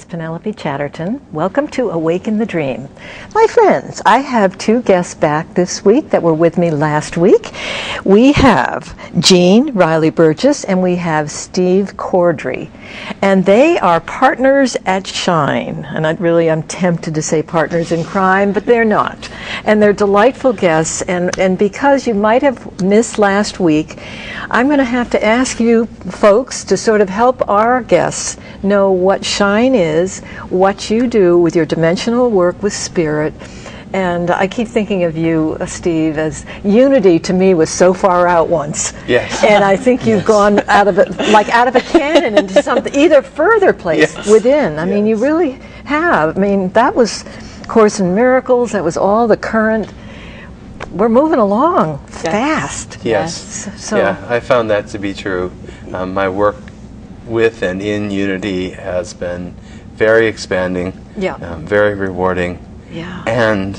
is Penelope Chatterton. Welcome to Awaken the Dream. My friends, I have two guests back this week that were with me last week. We have Jeanne, Reilly Burgess, and we have Steve Cordry. And they are partners at Shine. And I'm tempted to say partners in crime, but they're not. And they're delightful guests. And because you might have missed last week, I'm going to have to ask you folks to sort of help our guests know what Shine is, what you do with your dimensional work with spirit. And I keep thinking of you, Steve, as unity to me was so far out once. Yes. And I think you've gone out of it, like out of a cannon into something, either further place within. I mean, you really have. I mean, that was Course in Miracles, that was all the current. We're moving along fast. Yes. So, yeah, I found that to be true. My work with and in unity has been very expanding, very rewarding. Yeah. And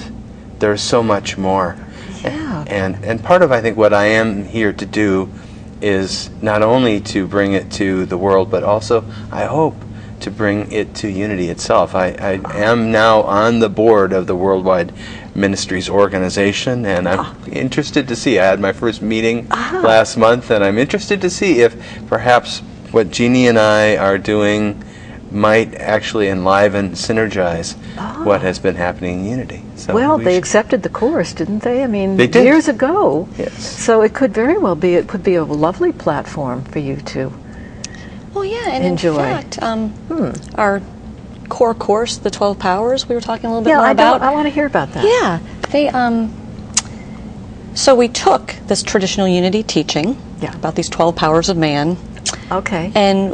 there's so much more. Yeah. And part of, I think, what I am here to do is not only to bring it to the world, but also, I hope, to bring it to unity itself. I am now on the board of the Worldwide Ministries Organization, and I'm interested to see. I had my first meeting last month, and I'm interested to see if perhaps what Jeanne and I are doing might actually enliven, synergize what has been happening in unity. So well, they accepted the course, didn't they? I mean, they did. Years ago. Yes. So it could very well be, it could be a lovely platform for you to enjoy. In fact, our core course, the 12 Powers, we were talking a little bit more about. I want to hear about that. Yeah. So we took this traditional unity teaching about these 12 powers of man. Okay. And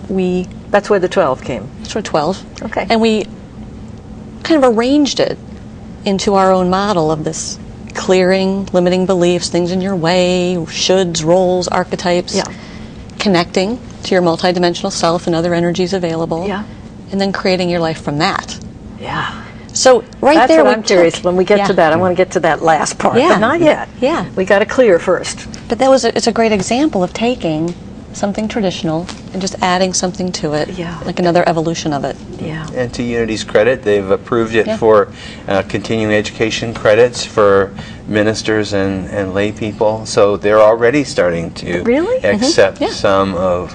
that's where the 12 came. That's where 12. Okay. And we kind of arranged it into our own model of this clearing, limiting beliefs, things in your way, shoulds, roles, archetypes, connecting to your multidimensional self and other energies available, and then creating your life from that. Yeah. So That's what I'm curious. When we get to that, I want to get to that last part, but not yet. Yeah. We got to clear first. But it's a great example of taking something traditional and just adding something to it, like another evolution of it. Yeah. And to Unity's credit, they've approved it for continuing education credits for ministers and lay people. So they're already starting to accept some of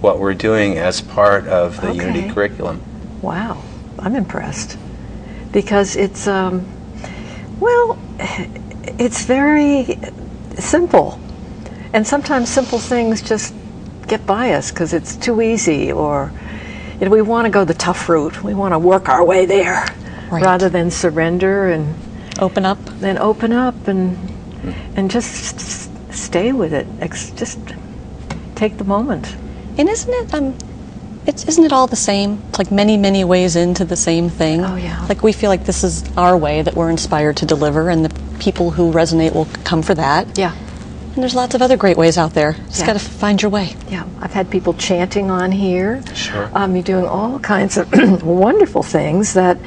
what we're doing as part of the Unity curriculum. Wow. I'm impressed. Because it's, it's very simple. And sometimes simple things just get by us because it's too easy, or we want to go the tough route. We want to work our way there rather than surrender and open up. Then open up and just stay with it. Just take the moment. And isn't it all the same? Like many ways into the same thing. Oh yeah. Like we feel like this is our way that we're inspired to deliver, and the people who resonate will come for that. Yeah. And there's lots of other great ways out there. Just got to find your way. Yeah, I've had people chanting on here. Sure. You're doing all kinds of wonderful things that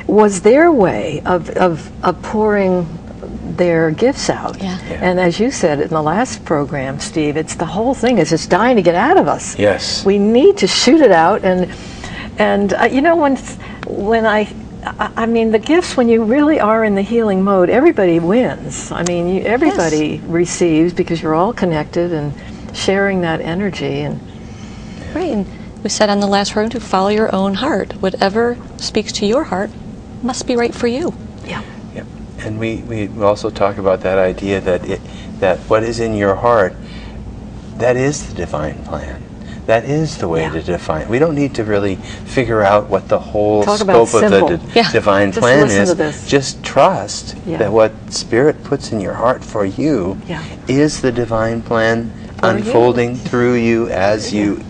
was their way of pouring their gifts out. Yeah. And as you said in the last program, Steve, it's the whole thing is just dying to get out of us. Yes. We need to shoot it out, and when I mean, the gifts, when you really are in the healing mode, everybody wins. I mean, everybody receives because you're all connected and sharing that energy. And right, and we said on the last program to follow your own heart. Whatever speaks to your heart must be right for you. Yeah. Yep. And we also talk about that idea that what is in your heart, that is the divine plan. That is the way to define. We don't need to really figure out what the whole scope of the divine plan is. Just trust that what Spirit puts in your heart for you is the divine plan unfolding through you as you.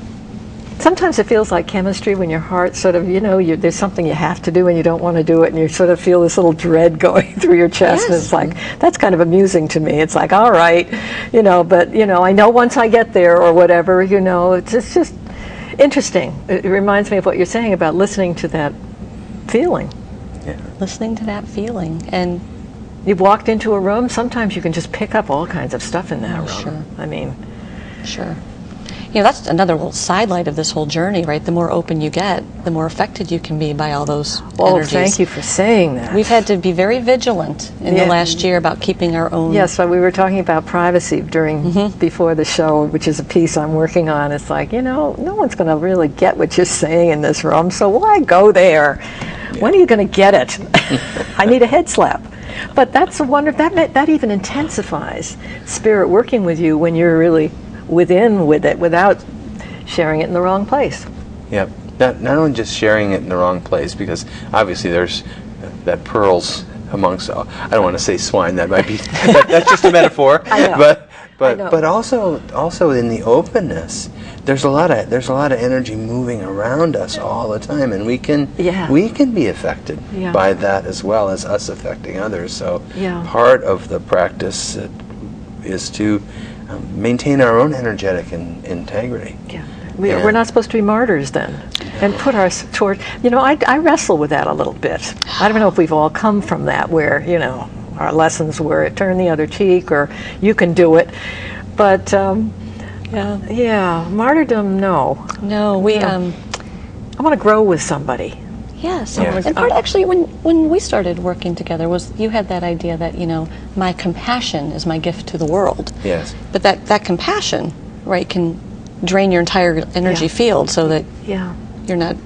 Sometimes it feels like chemistry when your heart sort of, there's something you have to do and you don't want to do it, and you sort of feel this little dread going through your chest, and it's like, that's kind of amusing to me. It's like, all right, but, I know once I get there or whatever, it's just interesting. It reminds me of what you're saying about listening to that feeling. Yeah. Listening to that feeling. And you've walked into a room, sometimes you can just pick up all kinds of stuff in that room. Sure. I mean. Sure. that's another little sidelight of this whole journey, right? The more open you get, the more affected you can be by all those energies. Thank you for saying that. We've had to be very vigilant in the last year about keeping our own... Yes, so we were talking about privacy before the show, which is a piece I'm working on. It's like, no one's going to really get what you're saying in this room, so why go there? When are you going to get it? I need a head slap. But that's a wonder, that even intensifies spirit working with you when you're really within with it without sharing it in the wrong place. Yep. Not only just sharing it in the wrong place, because obviously there's that pearls amongst, I don't want to say swine, that might be, that's just a metaphor. I know. But also in the openness, there's a lot of energy moving around us all the time, and we can be affected by that as well as us affecting others. So part of the practice is to maintain our own energetic integrity. Yeah. We're not supposed to be martyrs then, and put our toward. I wrestle with that a little bit. I don't know if we've all come from that, where our lessons were turn the other cheek, or you can do it, but martyrdom, no. I want to grow with somebody. Yes, and part actually when we started working together was you had that idea that my compassion is my gift to the world. Yes. But that compassion, right, can drain your entire energy field, so that you're not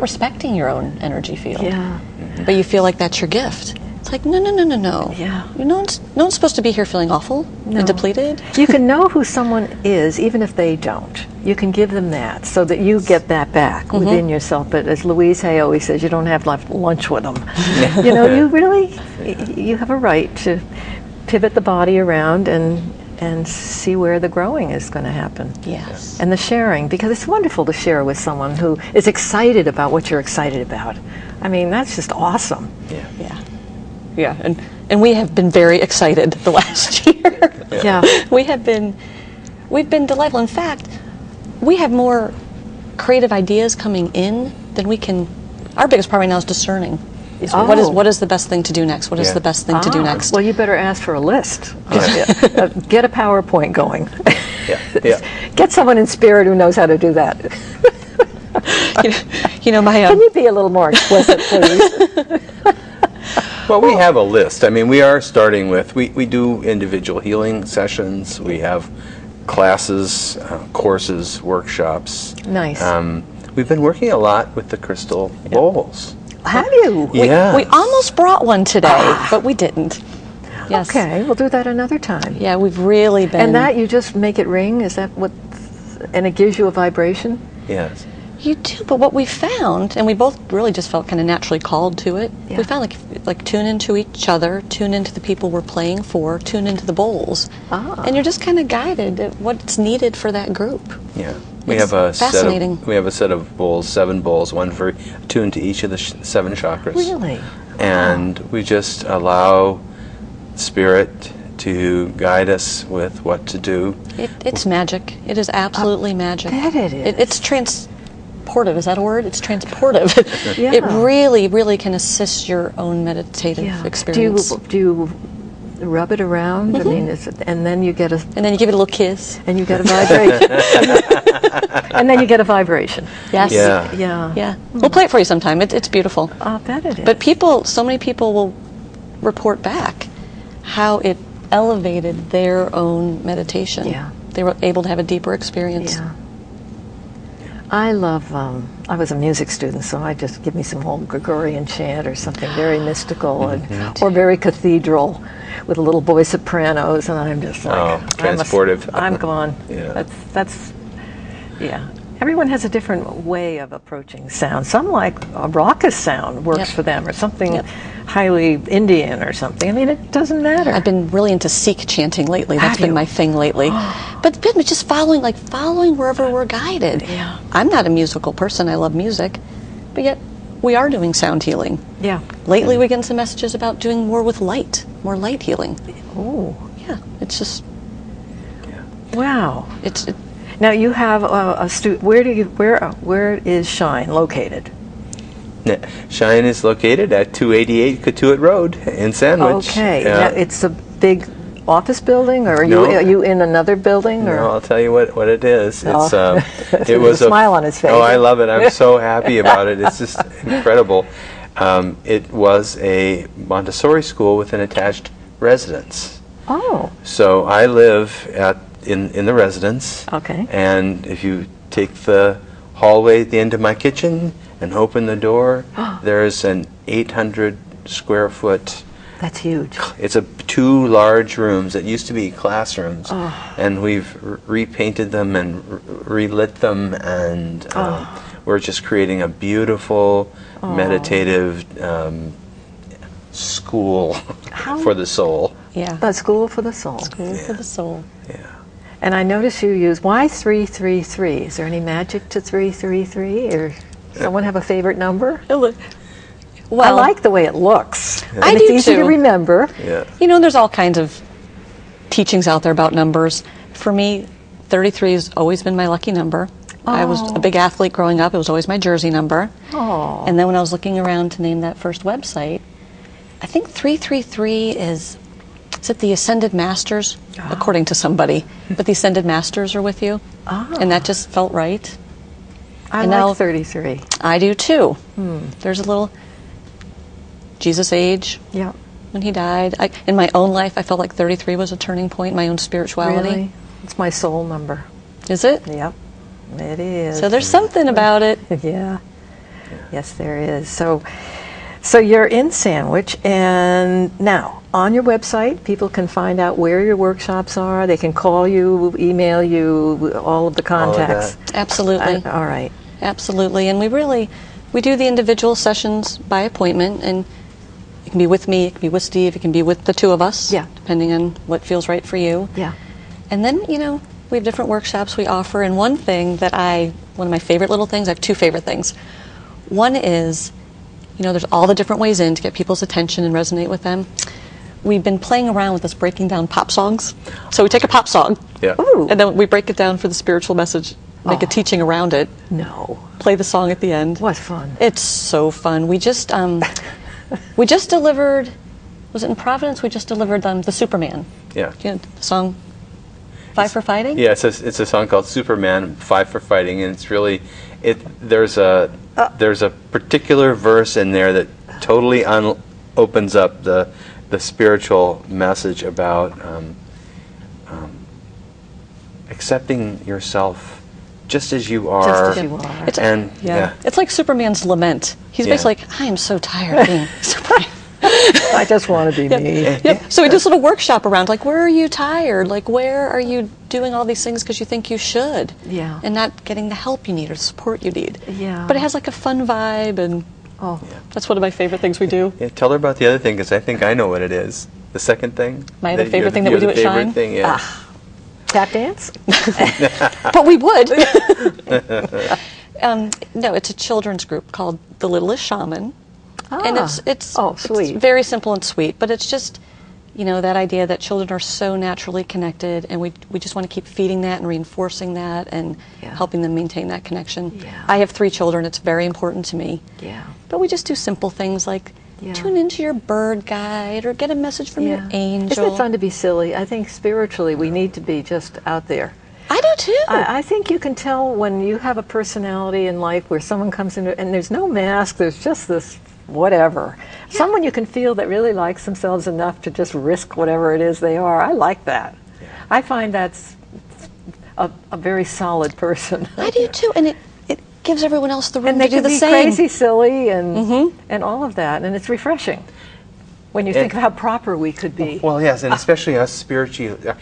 respecting your own energy field. Yeah. But you feel like that's your gift. It's like no. Yeah. No one's supposed to be here feeling awful and depleted. You can know who someone is even if they don't. You can give them that so that you get that back within yourself. But as Louise Hay always says, you don't have to have lunch with them. You have a right to pivot the body around and see where the growing is going to happen. Yes. And the sharing, because it's wonderful to share with someone who is excited about what you're excited about. I mean, that's just awesome. Yeah, and we have been very excited the last year. We've been delightful. In fact, we have more creative ideas coming in than we can. Our biggest problem right now is discerning. What is the best thing to do next? What is the best thing to do next? Well, you better ask for a list. Get a PowerPoint going. Get someone in spirit who knows how to do that. Can you be a little more explicit, please? Well, we have a list. I mean, we are starting with, we do individual healing sessions. We have classes, courses, workshops. Nice. We've been working a lot with the crystal bowls. Have you? We almost brought one today, but we didn't. Yes. Okay, we'll do that another time. Yeah, we've really been... And that, you just make it ring? Is that what... And it gives you a vibration? Yes. You do, but what we found, and we both really just felt kind of naturally called to it, we found like tune into each other, tune into the people we're playing for, tune into the bowls, and you're just kind of guided at what's needed for that group. Yeah. We have a set of bowls, 7 bowls, one for tuned to each of the 7 chakras. Really? And we just allow spirit to guide us with what to do. It's magic. It is absolutely magic. I bet it is. It's transportive. Is that a word? It's transportive. Yeah. It really, really can assist your own meditative experience. Do you rub it around? I mean, and then you get a... And then you give it a little kiss. And you get a vibration. And then you get a vibration. Yes. Yeah. We'll play it for you sometime. It's beautiful. I bet it is. But so many people will report back how it elevated their own meditation. Yeah. They were able to have a deeper experience. Yeah. I love, I was a music student, so I just give me some old Gregorian chant or something very mystical or very cathedral with a little boy sopranos, and I'm just like... transportive. I'm gone. That's Everyone has a different way of approaching sound. Some like a raucous sound works for them, or something highly Indian or something. I mean, it doesn't matter. I've been really into Sikh chanting lately. That's been my thing lately. But just following wherever we're guided. Yeah. I'm not a musical person. I love music. But yet, we are doing sound healing. Yeah. Lately, we get some messages about doing more with light, more light healing. Oh. Yeah. It's just... Wow. It's... Now you have a where is Shine located? Shine is located at 288 Cotuit Road in Sandwich. Okay. Now it's a big office building, or No. are you in another building? Or? No, I'll tell you what it is. It's Oh. it was a smile on his face. Oh, I love it. I'm so happy about it. It's just incredible. It was a Montessori school with an attached residence. Oh. So I live in the residence. Okay. And if you take the hallway at the end of my kitchen and open the door, there's an 800 square foot. That's huge. It's two large rooms that used to be classrooms, and we've repainted them and relit them, and we're just creating a beautiful meditative school for the soul. Yeah. A school for the soul. School for the soul. Yeah. And I notice you use, why 333? Is there any magic to 333, or someone have a favorite number? Well, I like the way it looks. I And it's do easy to too. remember. Yeah. You know, there's all kinds of teachings out there about numbers. For me, 33 has always been my lucky number. I was a big athlete growing up. It was always my jersey number. Oh. And then when I was looking around to name that first website, I think 333 is it the Ascended Masters, according to somebody. But the Ascended Masters are with you. And that just felt right. I And like now- 33. I do too. There's a little Jesus age Yeah. when he died. In my own life, I felt like 33 was a turning point in my own spirituality. Really? It's my soul number. Is it? Yep. It is. So there's something about it. Yeah. Yes, there is. So you're in Sandwich, and now on your website, people can find out where your workshops are. They can call you, email you, all of the contacts. Absolutely. All right. Absolutely. And we do the individual sessions by appointment, and it can be with me, it can be with Steve, it can be with the two of us, Yeah. depending on what feels right for you. Yeah. And then, we have different workshops we offer, and one of my favorite little things, I have two favorite things. One is, there's all the different ways in to get people's attention and resonate with them. We've been playing around with this breaking down pop songs. So we take a pop song, Yeah. Ooh. and then we break it down for the spiritual message, make a teaching around it, No. play the song at the end. What fun. It's so fun. We just delivered, was it in Providence? We just delivered the Superman. Yeah. The song Five for Fighting? Yeah, it's a song called Superman, 5 for Fighting, and it's really there's a particular verse in there that totally opens up the spiritual message about accepting yourself just as you are. Just as you are. It's like Superman's lament. He's Yeah. basically like, I am so tired of being Superman. I just want to be me. Yep. So we do this little workshop around, like, where are you tired? Like, where are you doing all these things because you think you should? Yeah. And not getting the help you need or the support you need. Yeah. But it has like a fun vibe, and that's one of my favorite things we do. Yeah, tell her about the other thing, because I think I know what it is. The second thing. My other That favorite your- thing that we your do at favorite Shine? Thing, yeah. Tap dance? But we would. No, it's a children's group called The Littlest Shaman. And it's sweet. It's very simple and sweet, but it's just, that idea that children are so naturally connected, and we just want to keep feeding that and reinforcing that and helping them maintain that connection. Yeah. I have 3 children. It's very important to me. Yeah. But we just do simple things like tune into your bird guide or get a message from your angel. Isn't it fun to be silly? I think spiritually we need to be just out there. I do too. I think you can tell when you have a personality in life where someone comes in and there's no mask, there's just this whatever. Yeah. Someone you can feel that really likes themselves enough to just risk whatever it is they are. I like that. Yeah. I find that's a very solid person. I do too, and it gives everyone else the room and they to do can the be same. Crazy, silly, and all of that, and it's refreshing when you think of how proper we could be. Well, yes, and especially us spiritual. The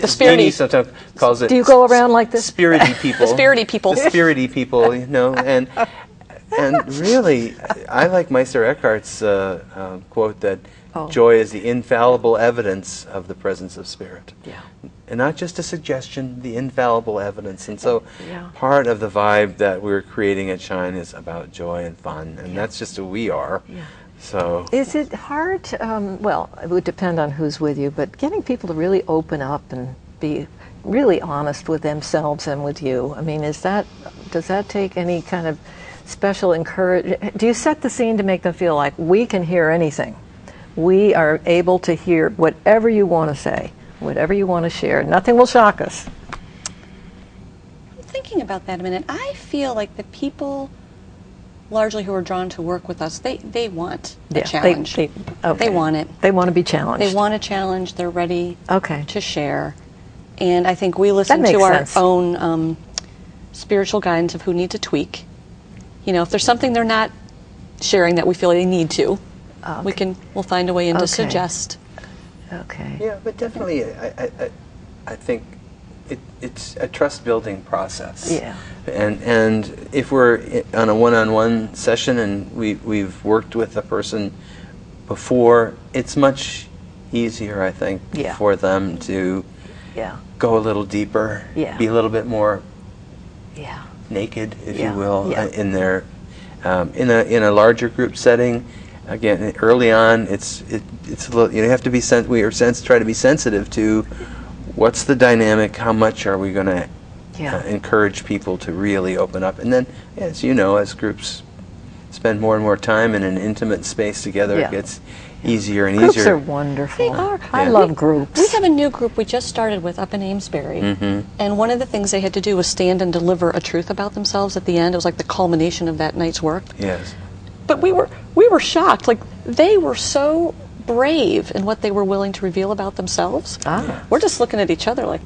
spirity. Sometimes calls it. Do you go around like this? Spirity people. The spirity people. The spirity people, and really, I like Meister Eckhart's quote that joy is the infallible evidence of the presence of spirit. Yeah. And not just a suggestion, the infallible evidence. And so part of the vibe that we're creating at Shine is about joy and fun, and that's just who we are. Yeah. So is it hard, well, it would depend on who's with you, but getting people to really open up and be really honest with themselves and with you? I mean, does that take any kind of special encouragement? Do you set the scene to make them feel like we can hear anything? We are able to hear whatever you want to say. Whatever you want to share. Nothing will shock us. I'm thinking about that a minute. I feel like the people largely who are drawn to work with us, they want a challenge. They want it. They want to be challenged. They want a challenge. They're ready okay. to share. And I think we listen to our own spiritual guidance of who need to tweak. You know, if there's something they're not sharing that we feel they need to, we'll find a way in to suggest. Okay. Yeah, but definitely, I think it's a trust building process. Yeah. And if we're on a one-on-one session and we've worked with a person before, it's much easier, I think, for them to go a little deeper, be a little bit more naked, if you will, in their in a larger group setting. Again, early on, it's a little, you have to be try to be sensitive to what's the dynamic, how much are we going to encourage people to really open up, and then, as you know, as groups spend more and more time in an intimate space together, it gets easier and groups easier. Groups are wonderful. They are. I love groups. We have a new group we just started with up in Amesbury, and one of the things they had to do was stand and deliver a truth about themselves at the end. It was like the culmination of that night's work. Yes. But we were shocked. Like, they were so brave in what they were willing to reveal about themselves. We're just looking at each other like,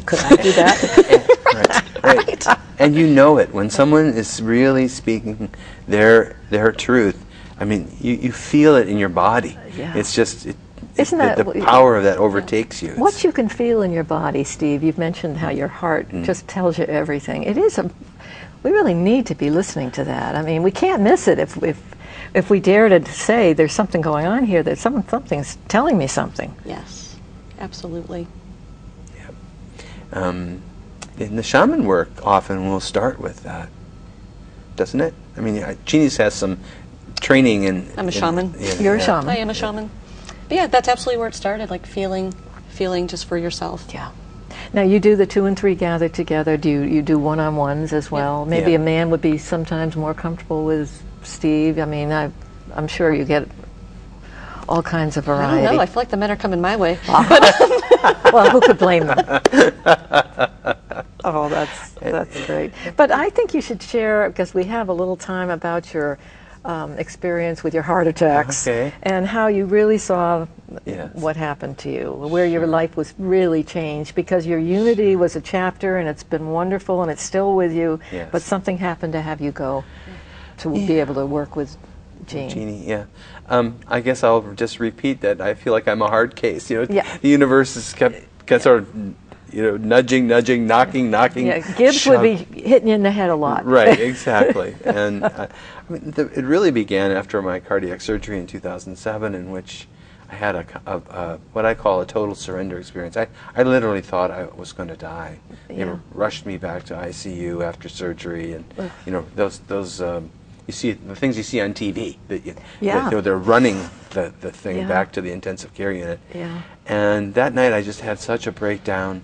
could I do that? Right. And you know it when someone is really speaking their truth. I mean, you feel it in your body. It's just the power of that overtakes you. What you can feel in your body, Steve. You've mentioned how your heart just tells you everything. It is we really need to be listening to that. I mean, we can't miss it if we dare to say there's something going on here, that something's telling me something. Yes, absolutely. And the shaman work often will start with that, doesn't it? I mean, Jeanne's has some training in... I'm a shaman. You're a shaman. I am a shaman. But yeah, that's absolutely where it started, like feeling just for yourself. Yeah. Now, you do the 2 and 3 gather together. Do you do one-on-ones as well? Maybe a man would be sometimes more comfortable with Steve. I mean, I'm sure you get all kinds of variety. I don't know. I feel like the men are coming my way. Well, who could blame them? Oh, that's great. But I think you should share, because we have a little time, about your experience with your heart attacks and how you really saw what happened to you, where your life was really changed, because your Unity was a chapter and it's been wonderful and it's still with you, but something happened to have you go to be able to work with Jeanne. I guess I'll just repeat that I feel like I'm a hard case. You know, the universe has kept sort of, nudging, knocking. Gibbs would be hitting you in the head a lot. Right, exactly. And I mean, it really began after my cardiac surgery in 2007, in which I had a what I call a total surrender experience. I literally thought I was going to die. They rushed me back to ICU after surgery, and those you see the things you see on TV. They're running the thing back to the intensive care unit. And that night I just had such a breakdown.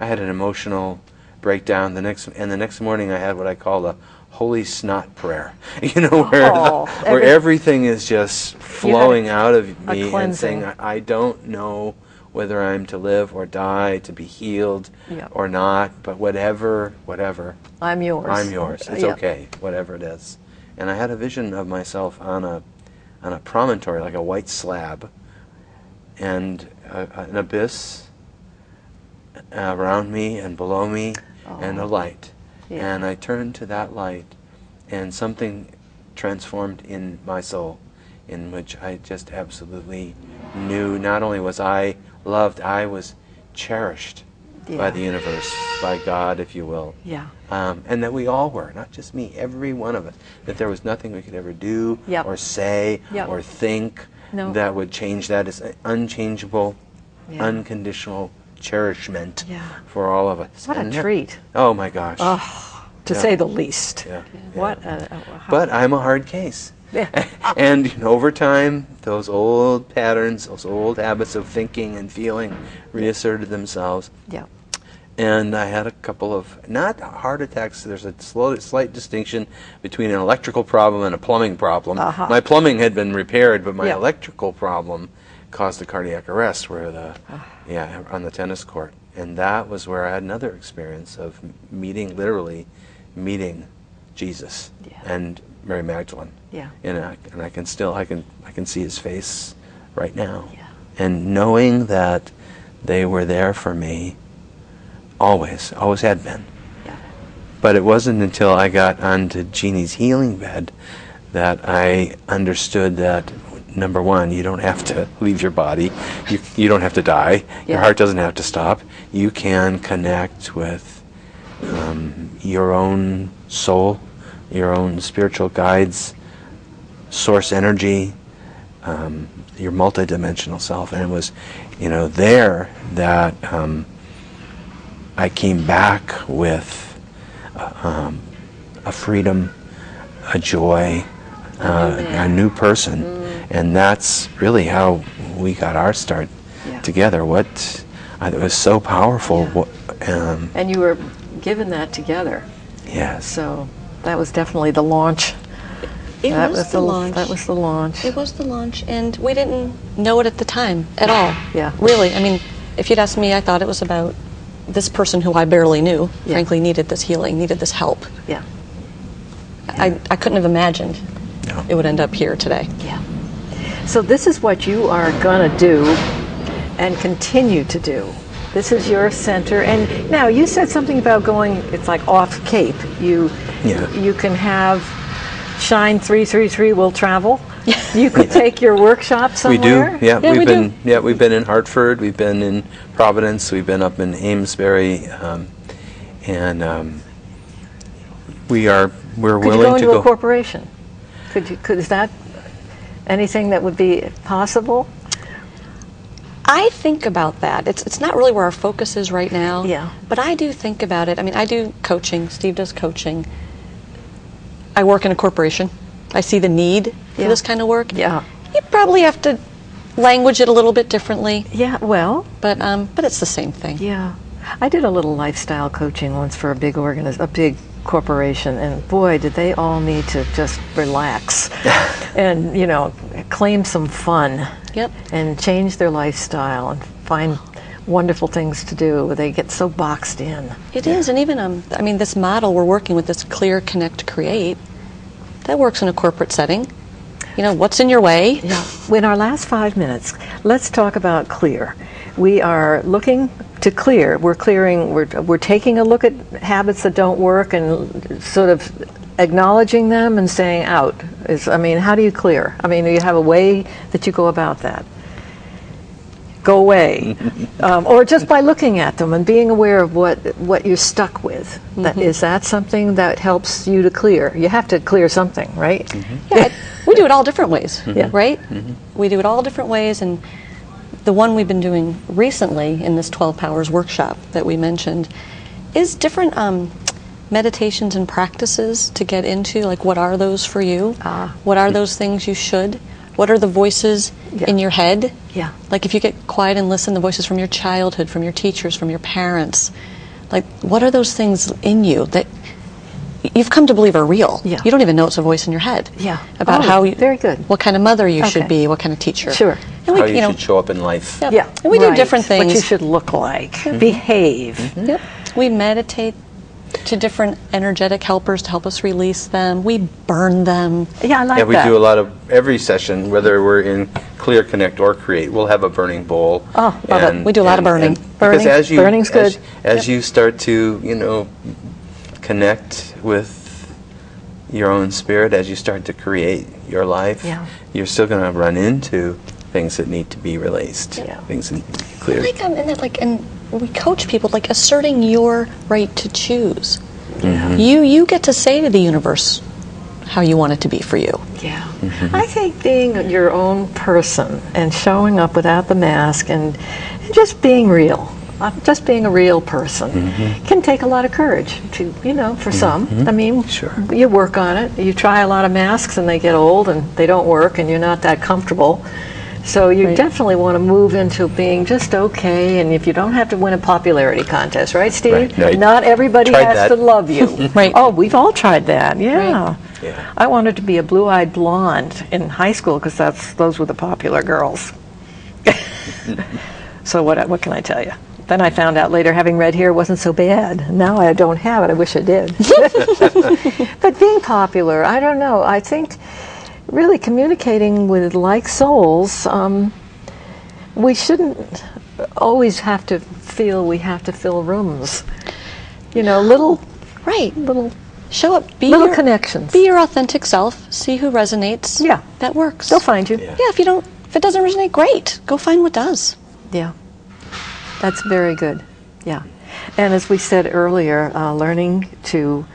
I had an emotional breakdown. The next morning I had what I call a holy snot prayer. Where everything is just flowing out of me and saying, I don't know whether I'm to live or die, to be healed or not, but whatever. I'm yours. It's okay, whatever it is. And I had a vision of myself on a promontory, like a white slab, and an abyss around me and below me, and a light. And I turned to that light, and something transformed in my soul, in which I just absolutely knew not only was I loved, I was cherished by the universe, by God, if you will. And that we all were, not just me, every one of us. That there was nothing we could ever do or say or think that would change that. It's unchangeable, unconditional cherishment for all of us. What a treat. Oh my gosh. To say the least. But I'm a hard case. And over time, those old patterns, those old habits of thinking and feeling reasserted themselves. And I had a couple of, not heart attacks, there's a slight distinction between an electrical problem and a plumbing problem. My plumbing had been repaired, but my electrical problem caused a cardiac arrest, where on the tennis court. And that was where I had another experience of literally meeting Jesus and Mary Magdalene. Yeah. And I can still, I can see his face right now. Yeah. And knowing that they were there for me, always had been. Yeah. But it wasn't until I got onto Jeannie's healing bed that I understood that, number one, you don't have to leave your body. You don't have to die. Your heart doesn't have to stop. You can connect with your own soul, your own spiritual guides, source energy, your multidimensional self. And it was, there that I came back with a freedom, a joy, a new person. And that's really how we got our start together. It was so powerful. Yeah. And you were given that together. Yes. So that was definitely the launch. That was the launch. That was the launch. It was the launch, and we didn't know it at the time at all. Yeah. Really, I mean, if you'd asked me, I thought it was about this person who I barely knew, frankly, needed this healing, needed this help. Yeah. I couldn't have imagined it would end up here today. Yeah. So this is what you are going to do and continue to do. This is your center. And now you said something about going, it's like off Cape. You can have Shine 333 will travel. You could take your workshop somewhere. We do. Yeah, we've been in Hartford, we've been in Providence, we've been up in Amesbury, and we're willing to go. Could you go into a corporation? Is that anything that would be possible? I think about that. It's not really where our focus is right now. Yeah. But I do think about it. I mean, I do coaching. Steve does coaching. I work in a corporation. I see the need for this kind of work. Yeah. You probably have to language it a little bit differently. Yeah. Well. But it's the same thing. Yeah. I did a little lifestyle coaching once for a big corporation, and boy, did they all need to just relax and claim some fun. Yep. And change their lifestyle and find wonderful things to do. They get so boxed in. It is, and even this model we're working with, this clear, connect, create, that works in a corporate setting. What's in your way? Yeah. In our last 5 minutes, let's talk about clear. We are looking to clear. We're clearing. We're taking a look at habits that don't work and sort of acknowledging them and saying out. How do you clear? Do you have a way that you go about that? Go away. Or just by looking at them and being aware of what you're stuck with. Is that something that helps you to clear? You have to clear something, right? Yeah, we do it all different ways, right? We do it all different ways, and the one we've been doing recently in this 12 Powers workshop that we mentioned is different meditations and practices to get into, like what are those for you? What are those things you should? What are the voices in your head? Yeah. Like if you get quiet and listen, the voices from your childhood, from your teachers, from your parents, like what are those things in you that you've come to believe are real? Yeah. You don't even know it's a voice in your head. Yeah. About how you, very good. What kind of mother you should be, what kind of teacher. Sure. And how you should show up in life. Yep. Yeah. And we do different things. What you should look like, behave. Yep. We meditate to different energetic helpers to help us release them. We burn them. Yeah, I like that. We do a lot of, every session, whether we're in Clear, Connect, or Create, we'll have a burning bowl. Oh, love it. We do a lot of burning. Because burning's good. As you start to, connect with your own spirit, as you start to create your life, you're still going to run into things that need to be released, things that need to be cleared. And we coach people, like asserting your right to choose. You get to say to the universe how you want it to be for you. Yeah. I think being your own person and showing up without the mask and just being real, just being a real person can take a lot of courage to, for some. Sure. You work on it. You try a lot of masks and they get old and they don't work and you're not that comfortable. So you definitely want to move into being just okay, and if you don't have to win a popularity contest, right, Steve? Right. Not everybody has to love you. Right. Oh, we've all tried that, yeah. Right. Yeah. I wanted to be a blue-eyed blonde in high school because those were the popular girls. So what can I tell you? Then I found out later, having red hair wasn't so bad. Now I don't have it. I wish I did. But being popular, I don't know. I think really communicating with like souls, we shouldn't always have to feel we have to fill rooms. You know, little show up, little connections. Be your authentic self. See who resonates. Yeah, that works. they'll find you. Yeah, if it doesn't resonate, great. Go find what does. Yeah, that's very good. Yeah, and as we said earlier, learning to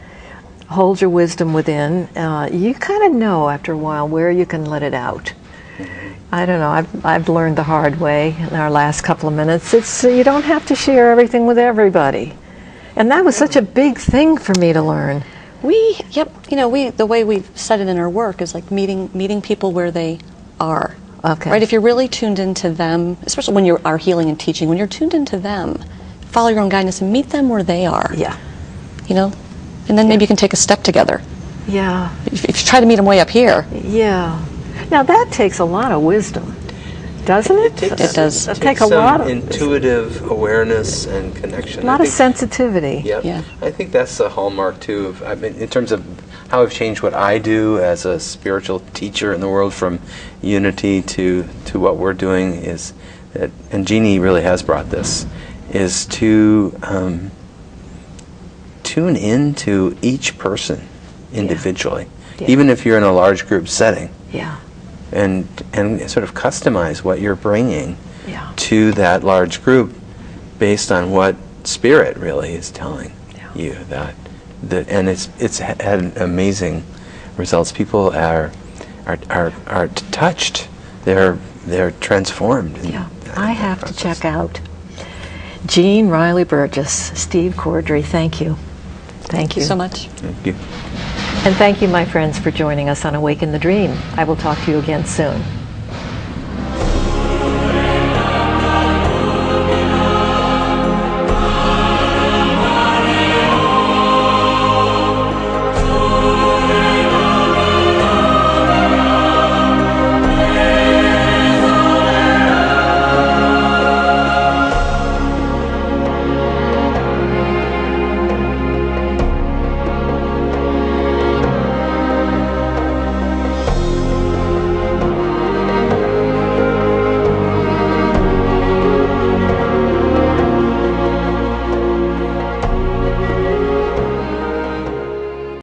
hold your wisdom within, you kind of know after a while where you can let it out. I don't know. I've learned the hard way in our last couple of minutes. It's you don't have to share everything with everybody, and that was such a big thing for me to learn. The way we've said it in our work is like meeting people where they are. Okay. Right. If you're really tuned into them, especially when you are healing and teaching, when you're tuned into them, follow your own guidance and meet them where they are. Yeah. You know, and then maybe you can take a step together. Yeah. If you try to meet them way up here. Yeah. Now that takes a lot of wisdom, doesn't it? It does. It takes a lot of intuitive awareness and connection. A lot of sensitivity. Yep. Yeah. I think that's the hallmark too. In terms of how I've changed what I do as a spiritual teacher in the world, from unity to what we're doing, is that, and Jeanne really has brought this, is to tune into each person individually, even if you're in a large group setting. Yeah. And sort of customize what you're bringing Yeah. to that large group based on what spirit really is telling you and it's had amazing results. People are touched. They're transformed. Yeah. I have to check out Jeanne, Reilly, Burgess, Steve Cordry. Thank you. Thank you so much. Thank you. And thank you, my friends, for joining us on Awaken the Dream. I will talk to you again soon.